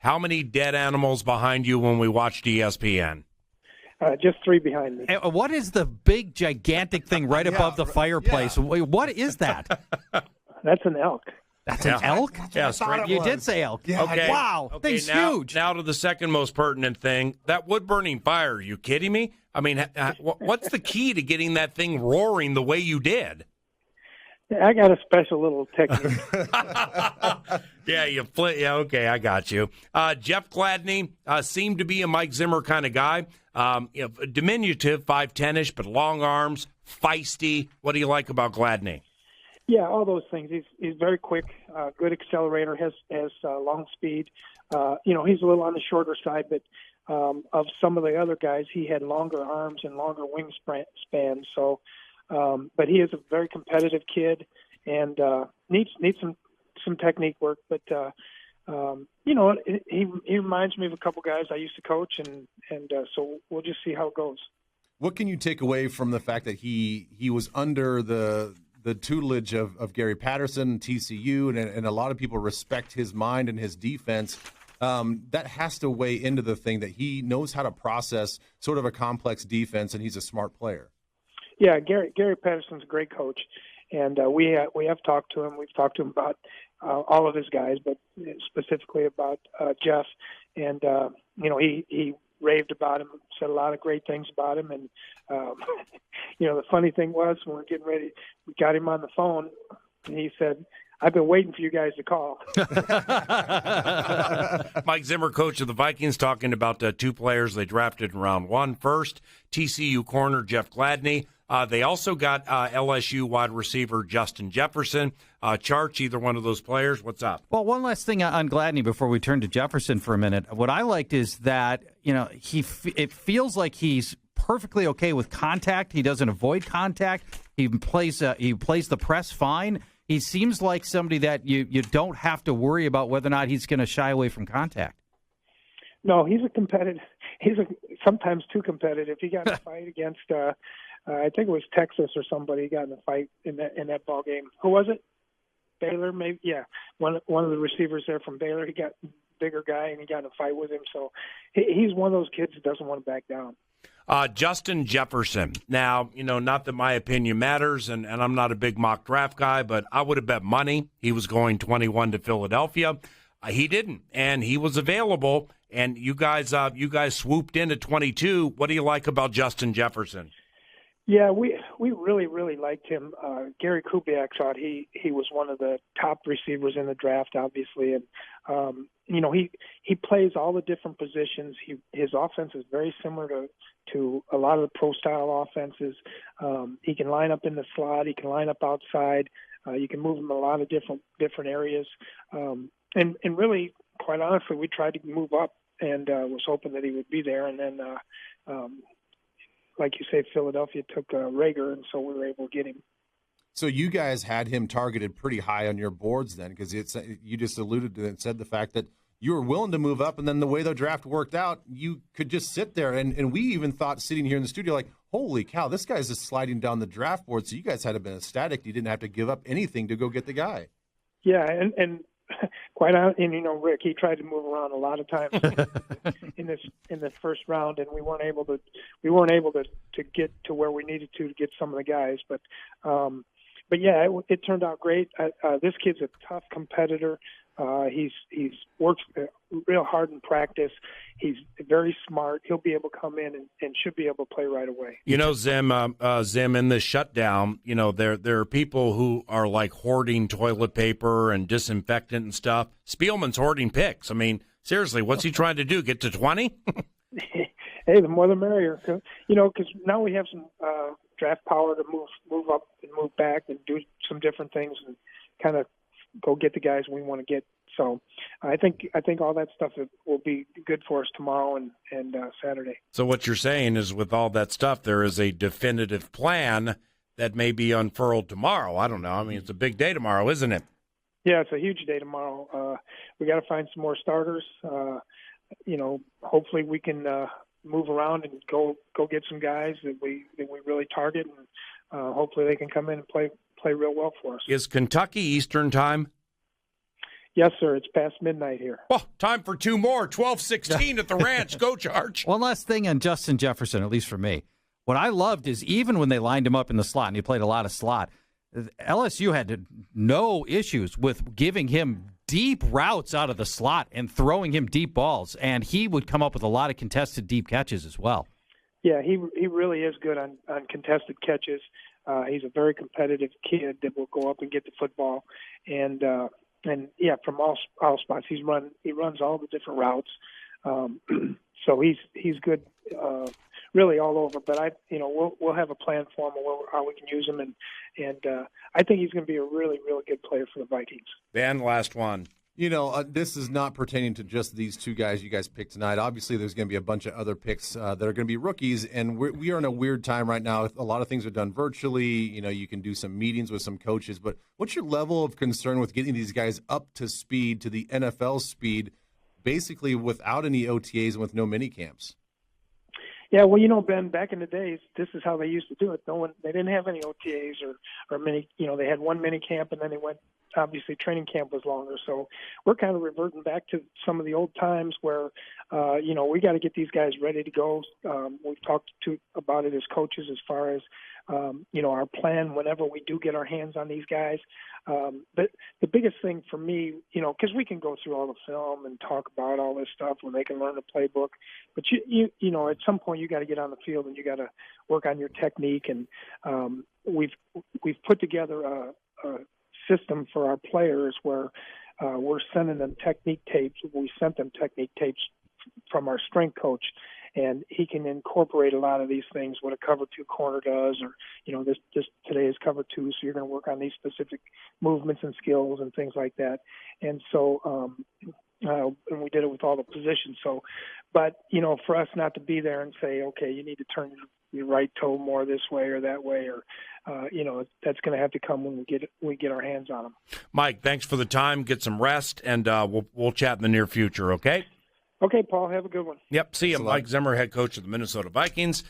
How many dead animals behind you when we watched ESPN? Just 3 behind me. What is the big, gigantic thing right above the fireplace? Yeah. What is that? That's an elk. That's an elk? Yeah, you did say elk. Yeah, okay. Wow, okay, thing's huge. Now to the second most pertinent thing, that wood-burning fire. Are you kidding me? I mean, what's the key to getting that thing roaring the way you did? I got a special little technique. Yeah, okay, I got you. Jeff Gladney seemed to be a Mike Zimmer kind of guy. Diminutive, 5'10"ish, but long arms, feisty. What do you like about Gladney? Yeah, all those things. He's very quick, good accelerator, has long speed. He's a little on the shorter side, but of some of the other guys, he had longer arms and longer wingspan. So, but he is a very competitive kid and needs some technique work. But he reminds me of a couple guys I used to coach, and so we'll just see how it goes. What can you take away from the fact that he was under the tutelage of Gary Patterson, TCU, and a lot of people respect his mind and his defense? That has to weigh into the thing that he knows how to process sort of a complex defense, and he's a smart player. Yeah, Gary Patterson's a great coach, and we have talked to him. We've talked to him about all of his guys, but specifically about Jeff. And he raved about him, said a lot of great things about him. And the funny thing was, when we're getting ready, we got him on the phone, and he said, "I've been waiting for you guys to call." Mike Zimmer, coach of the Vikings, talking about 2 players they drafted in round 1. First, TCU corner Jeff Gladney. They also got LSU wide receiver Justin Jefferson. Charch, either one of those players. What's up? Well, one last thing on Gladney before we turn to Jefferson for a minute. What I liked is that it feels like he's perfectly okay with contact. He doesn't avoid contact. He plays the press fine. He seems like somebody that you don't have to worry about whether or not he's going to shy away from contact. No, he's a competitive. Sometimes too competitive. He got in a fight against, I think it was Texas or somebody. He got in a fight in that ball game. Who was it? Baylor, maybe. Yeah, one of the receivers there from Baylor. He got bigger guy and he got in a fight with him. So he's one of those kids that doesn't want to back down. Justin Jefferson. Now, not that my opinion matters, and I'm not a big mock draft guy, but I would have bet money he was going 21 to Philadelphia. He didn't, and he was available, and you guys swooped in at 22. What do you like about Justin Jefferson? Yeah, we really, really liked him. Gary Kubiak thought he was one of the top receivers in the draft, obviously, and he plays all the different positions. His offense is very similar to a lot of the pro style offenses. He can line up in the slot. He can line up outside. You can move him in a lot of different areas. And really, quite honestly, we tried to move up and was hoping that he would be there. And then, like you say, Philadelphia took Rager, and so we were able to get him. So you guys had him targeted pretty high on your boards then, because you just alluded to it and said the fact that you were willing to move up, and then the way the draft worked out, you could just sit there. And we even thought, sitting here in the studio, like, holy cow, this guy's just sliding down the draft board. So you guys had to have been ecstatic. You didn't have to give up anything to go get the guy. Yeah, and quite honestly, and Rick, he tried to move around a lot of times in the first round, and we weren't able to get to where we needed to get some of the guys. But yeah, it turned out great. This kid's a tough competitor. He's worked real hard in practice. He's very smart. He'll be able to come in and should be able to play right away. Zim, in this shutdown, there are people who are like hoarding toilet paper and disinfectant and stuff. Spielman's hoarding picks. I mean, seriously, what's he trying to do? Get to 20? Hey, the more the merrier. Because now we have some draft power to move up and move back and do some different things and kind of go get the guys we want to get. So I think all that stuff will be good for us tomorrow and Saturday. So what you're saying is, with all that stuff, there is a definitive plan that may be unfurled tomorrow. I don't know. I mean, it's a big day tomorrow, isn't it? Yeah, it's a huge day tomorrow. We got to find some more starters. Hopefully we can move around and go get some guys that we really target, and hopefully they can come in and play real well for us. Is Kentucky Eastern time? Yes, sir. It's past midnight here. Well, time for two more. 12-16 at the ranch. Go, Charge. One last thing on Justin Jefferson, at least for me. What I loved is even when they lined him up in the slot, and he played a lot of slot, LSU had no issues with giving him deep routes out of the slot and throwing him deep balls, and he would come up with a lot of contested deep catches as well. Yeah, he really is good on contested catches. He's a very competitive kid that will go up and get the football, and yeah, from all spots he runs all the different routes. So he's good, really all over. But we'll have a plan for him and how we can use him, and I think he's going to be a really really good player for the Vikings. Dan, last one. This is not pertaining to just these two guys you guys picked tonight. Obviously, there's going to be a bunch of other picks that are going to be rookies, and we are in a weird time right now. A lot of things are done virtually. You can do some meetings with some coaches, but what's your level of concern with getting these guys up to speed, to the NFL speed, basically without any OTAs and with no mini camps? Yeah, well, Ben, back in the days, this is how they used to do it. They didn't have any OTAs or mini. They had one mini camp, and then they went. Obviously, training camp was longer, so we're kind of reverting back to some of the old times where, we got to get these guys ready to go. We've talked about it as coaches as far as, our plan whenever we do get our hands on these guys. But the biggest thing for me, because we can go through all the film and talk about all this stuff when they can learn the playbook, but at some point you got to get on the field and you got to work on your technique. And we've put together a system for our players where we're sending them technique tapes. We sent them technique tapes from our strength coach, and he can incorporate a lot of these things, what a cover two corner does, or this today is cover two, so you're going to work on these specific movements and skills and things like that. And so and we did it with all the positions. So, but for us not to be there and say, okay, you need to turn your right toe more this way or that way, or that's going to have to come when we get our hands on them. Mike, thanks for the time. Get some rest, and we'll chat in the near future. Okay. Okay, Paul. Have a good one. Yep. See you, Mike Zimmer, head coach of the Minnesota Vikings.